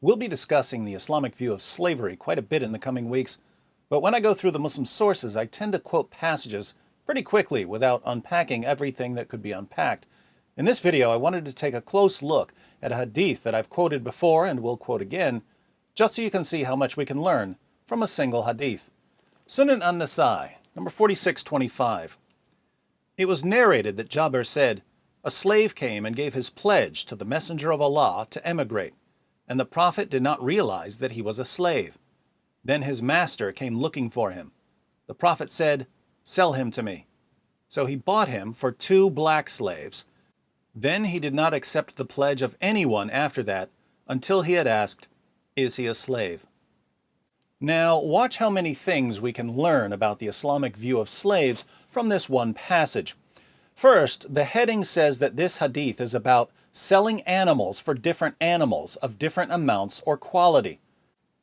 We'll be discussing the Islamic view of slavery quite a bit in the coming weeks, but when I go through the Muslim sources, I tend to quote passages pretty quickly without unpacking everything that could be unpacked. In this video, I wanted to take a close look at a hadith that I've quoted before and will quote again, just so you can see how much we can learn from a single hadith. Sunan an-Nasa'i, number 4625. It was narrated that Jabir said, "A slave came and gave his pledge to the Messenger of Allah to emigrate, and the Prophet did not realize that he was a slave. Then his master came looking for him. The Prophet said, 'Sell him to me.' So he bought him for 2 black slaves. Then he did not accept the pledge of anyone after that until he had asked, 'Is he a slave?'" Now, watch how many things we can learn about the Islamic view of slaves from this one passage. First, the heading says that this hadith is about selling animals for different animals of different amounts or quality.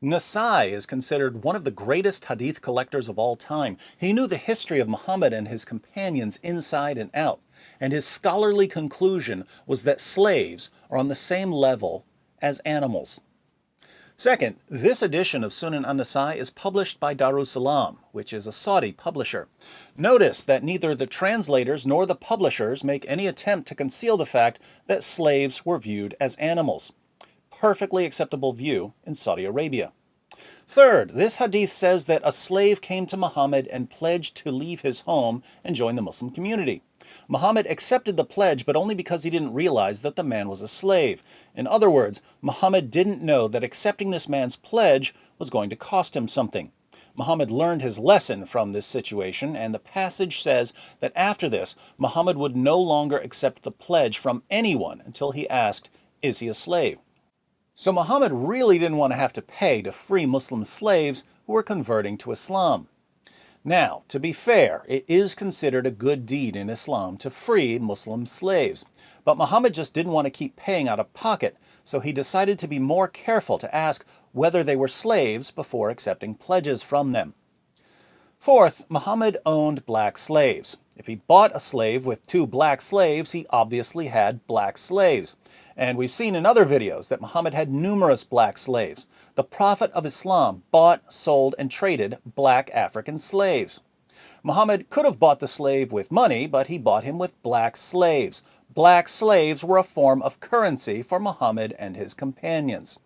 Nasa'i is considered one of the greatest hadith collectors of all time. He knew the history of Muhammad and his companions inside and out, and his scholarly conclusion was that slaves are on the same level as animals. Second, this edition of Sunan an-Nasa'i is published by Darussalam, which is a Saudi publisher. Notice that neither the translators nor the publishers make any attempt to conceal the fact that slaves were viewed as animals. Perfectly acceptable view in Saudi Arabia. Third, this hadith says that a slave came to Muhammad and pledged to leave his home and join the Muslim community. Muhammad accepted the pledge, but only because he didn't realize that the man was a slave. In other words, Muhammad didn't know that accepting this man's pledge was going to cost him something. Muhammad learned his lesson from this situation, and the passage says that after this, Muhammad would no longer accept the pledge from anyone until he asked, "Is he a slave?" So Muhammad really didn't want to have to pay to free Muslim slaves who were converting to Islam. Now, to be fair, it is considered a good deed in Islam to free Muslim slaves. But Muhammad just didn't want to keep paying out of pocket, so he decided to be more careful to ask whether they were slaves before accepting pledges from them. Fourth, Muhammad owned black slaves. If he bought a slave with 2 black slaves, he obviously had black slaves. And we've seen in other videos that Muhammad had numerous black slaves. The Prophet of Islam bought, sold, and traded black African slaves. Muhammad could have bought the slave with money, but he bought him with black slaves. Black slaves were a form of currency for Muhammad and his companions.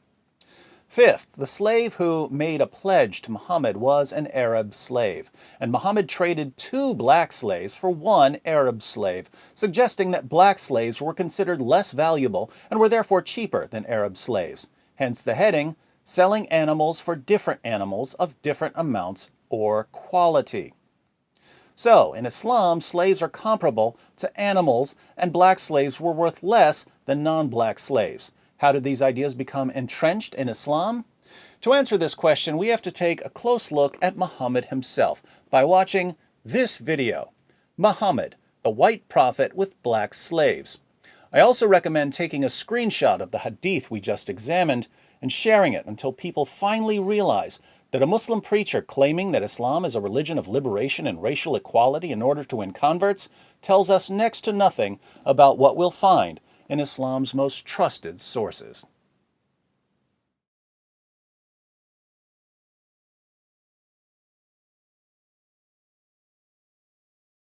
Fifth, the slave who made a pledge to Muhammad was an Arab slave, and Muhammad traded 2 black slaves for 1 Arab slave, suggesting that black slaves were considered less valuable and were therefore cheaper than Arab slaves. Hence the heading, "Selling animals for different animals of different amounts or quality." So, in Islam, slaves are comparable to animals, and black slaves were worth less than non-black slaves. How did these ideas become entrenched in Islam? To answer this question, we have to take a close look at Muhammad himself by watching this video, Muhammad, the White Prophet with Black Slaves. I also recommend taking a screenshot of the hadith we just examined and sharing it until people finally realize that a Muslim preacher claiming that Islam is a religion of liberation and racial equality in order to win converts tells us next to nothing about what we'll find in Islam's most trusted sources.